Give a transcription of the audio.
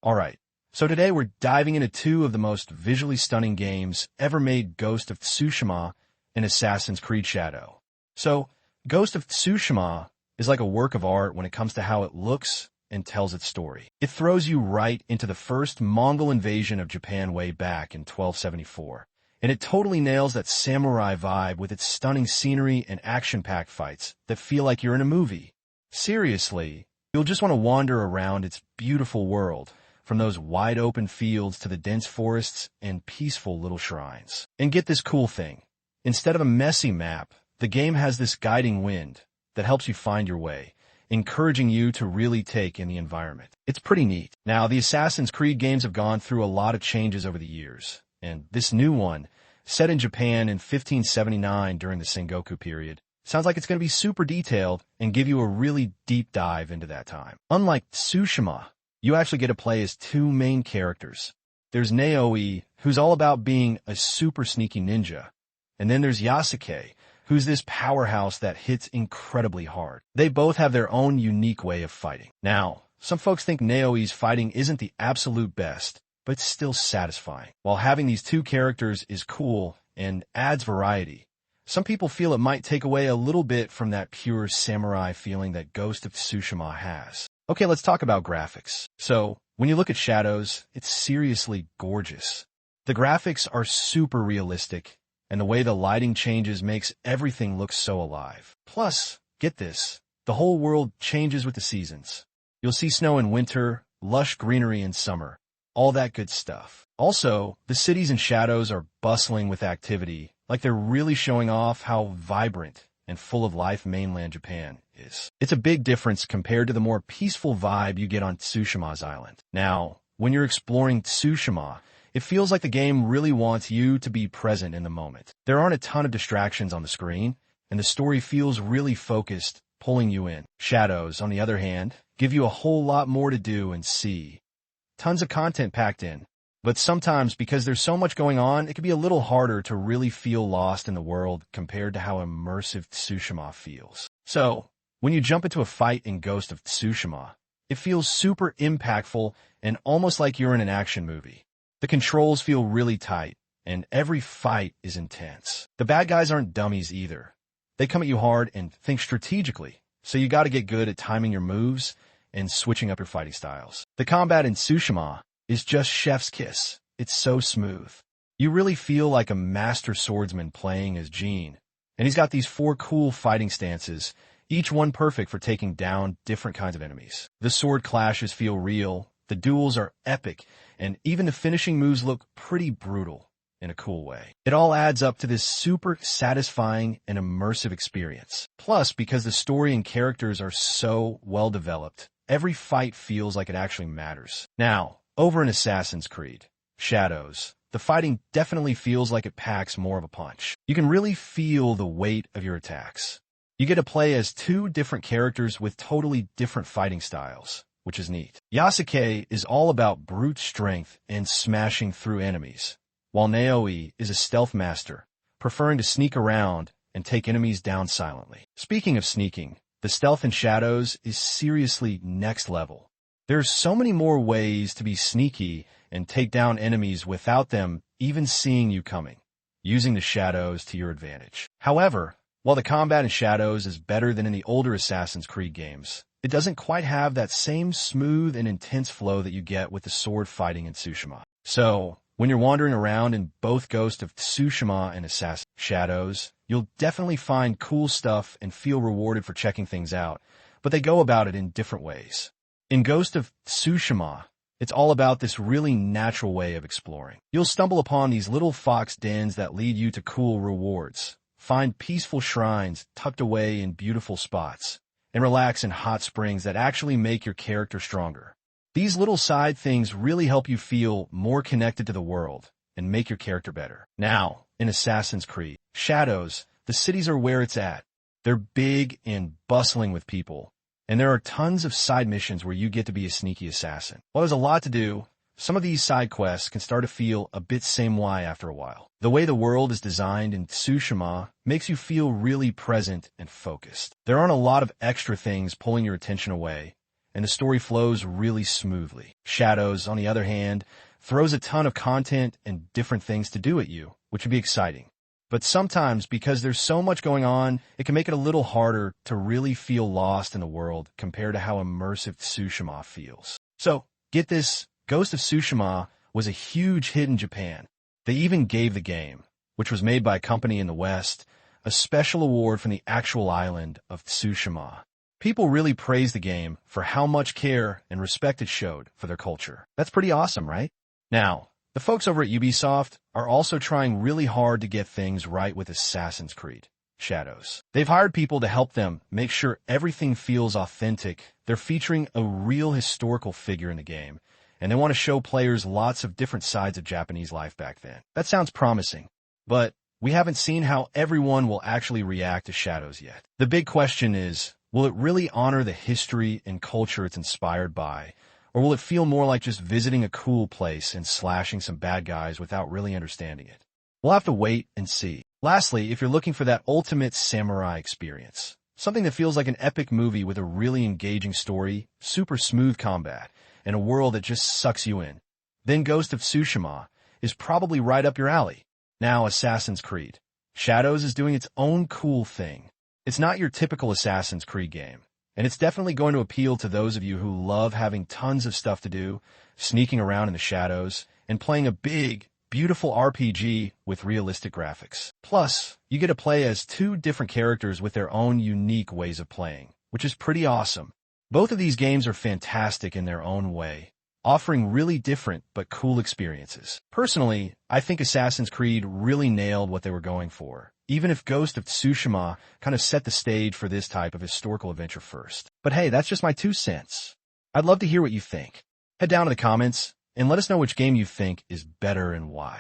Alright, so today we're diving into two of the most visually stunning games ever made, Ghost of Tsushima and Assassin's Creed Shadow. So, Ghost of Tsushima is like a work of art when it comes to how it looks and tells its story. It throws you right into the first Mongol invasion of Japan way back in 1274. And it totally nails that samurai vibe with its stunning scenery and action-packed fights that feel like you're in a movie. Seriously, you'll just want to wander around its beautiful world, from those wide-open fields to the dense forests and peaceful little shrines. And get this cool thing. Instead of a messy map, the game has this guiding wind that helps you find your way, encouraging you to really take in the environment. It's pretty neat. Now, the Assassin's Creed games have gone through a lot of changes over the years, and this new one, set in Japan in 1579 during the Sengoku period, sounds like it's going to be super detailed and give you a really deep dive into that time. Unlike Tsushima, you actually get to play as two main characters. There's Naoi, who's all about being a super sneaky ninja, and then there's Yasuke, who's this powerhouse that hits incredibly hard. They both have their own unique way of fighting. Now, some folks think Naoi's fighting isn't the absolute best, but it's still satisfying. While having these two characters is cool and adds variety, some people feel it might take away a little bit from that pure samurai feeling that Ghost of Tsushima has. Okay, let's talk about graphics. So, when you look at Shadows, it's seriously gorgeous. The graphics are super realistic, and the way the lighting changes makes everything look so alive. Plus, get this, the whole world changes with the seasons. You'll see snow in winter, lush greenery in summer, all that good stuff. Also, the cities in Shadows are bustling with activity, like they're really showing off how vibrant and full of life mainland Japan is. It's a big difference compared to the more peaceful vibe you get on Tsushima's island. Now, when you're exploring Tsushima, it feels like the game really wants you to be present in the moment. There aren't a ton of distractions on the screen, and the story feels really focused, pulling you in. Shadows, on the other hand, give you a whole lot more to do and see. Tons of content packed in. But sometimes, because there's so much going on, it can be a little harder to really feel lost in the world compared to how immersive Tsushima feels. So, when you jump into a fight in Ghost of Tsushima, it feels super impactful and almost like you're in an action movie. The controls feel really tight, and every fight is intense. The bad guys aren't dummies either. They come at you hard and think strategically, so you gotta get good at timing your moves and switching up your fighting styles. The combat in Tsushima is just chef's kiss. It's so smooth. You really feel like a master swordsman playing as Jean, and he's got these 4 cool fighting stances, each one perfect for taking down different kinds of enemies. The sword clashes feel real, the duels are epic, and even the finishing moves look pretty brutal in a cool way. It all adds up to this super satisfying and immersive experience. Plus, because the story and characters are so well developed, every fight feels like it actually matters. Now, over in Assassin's Creed Shadows, the fighting definitely feels like it packs more of a punch. You can really feel the weight of your attacks. You get to play as 2 different characters with totally different fighting styles, which is neat. Yasuke is all about brute strength and smashing through enemies, while Naoi is a stealth master, preferring to sneak around and take enemies down silently. Speaking of sneaking, the stealth in Shadows is seriously next level. There's so many more ways to be sneaky and take down enemies without them even seeing you coming, using the shadows to your advantage. However, while the combat in Shadows is better than in the older Assassin's Creed games, it doesn't quite have that same smooth and intense flow that you get with the sword fighting in Tsushima. So, when you're wandering around in both Ghost of Tsushima and Assassin's Shadows, you'll definitely find cool stuff and feel rewarded for checking things out, but they go about it in different ways. In Ghost of Tsushima, it's all about this really natural way of exploring. You'll stumble upon these little fox dens that lead you to cool rewards, find peaceful shrines tucked away in beautiful spots, and relax in hot springs that actually make your character stronger. These little side things really help you feel more connected to the world and make your character better. Now, in Assassin's Creed Shadows, the cities are where it's at. They're big and bustling with people, and there are tons of side missions where you get to be a sneaky assassin. While there's a lot to do, some of these side quests can start to feel a bit same-way after a while. The way the world is designed in Tsushima makes you feel really present and focused. There aren't a lot of extra things pulling your attention away, and the story flows really smoothly. Shadows, on the other hand, throws a ton of content and different things to do at you, which would be exciting. But sometimes, because there's so much going on, it can make it a little harder to really feel lost in the world compared to how immersive Tsushima feels. So, get this, Ghost of Tsushima was a huge hit in Japan. They even gave the game, which was made by a company in the West, a special award from the actual island of Tsushima. People really praised the game for how much care and respect it showed for their culture. That's pretty awesome, right? Now, the folks over at Ubisoft are also trying really hard to get things right with Assassin's Creed Shadows. They've hired people to help them make sure everything feels authentic. They're featuring a real historical figure in the game, and they want to show players lots of different sides of Japanese life back then. That sounds promising, but we haven't seen how everyone will actually react to Shadows yet. The big question is, will it really honor the history and culture it's inspired by, or will it feel more like just visiting a cool place and slashing some bad guys without really understanding it? We'll have to wait and see. Lastly, if you're looking for that ultimate samurai experience, something that feels like an epic movie with a really engaging story, super smooth combat, and a world that just sucks you in, then Ghost of Tsushima is probably right up your alley. Now, Assassin's Creed Shadows is doing its own cool thing. It's not your typical Assassin's Creed game, and it's definitely going to appeal to those of you who love having tons of stuff to do, sneaking around in the shadows, and playing a big, beautiful RPG with realistic graphics. Plus, you get to play as two different characters with their own unique ways of playing, which is pretty awesome. Both of these games are fantastic in their own way, offering really different but cool experiences. Personally, I think Assassin's Creed really nailed what they were going for, even if Ghost of Tsushima kind of set the stage for this type of historical adventure first. But hey, that's just my 2 cents. I'd love to hear what you think. Head down to the comments and let us know which game you think is better and why.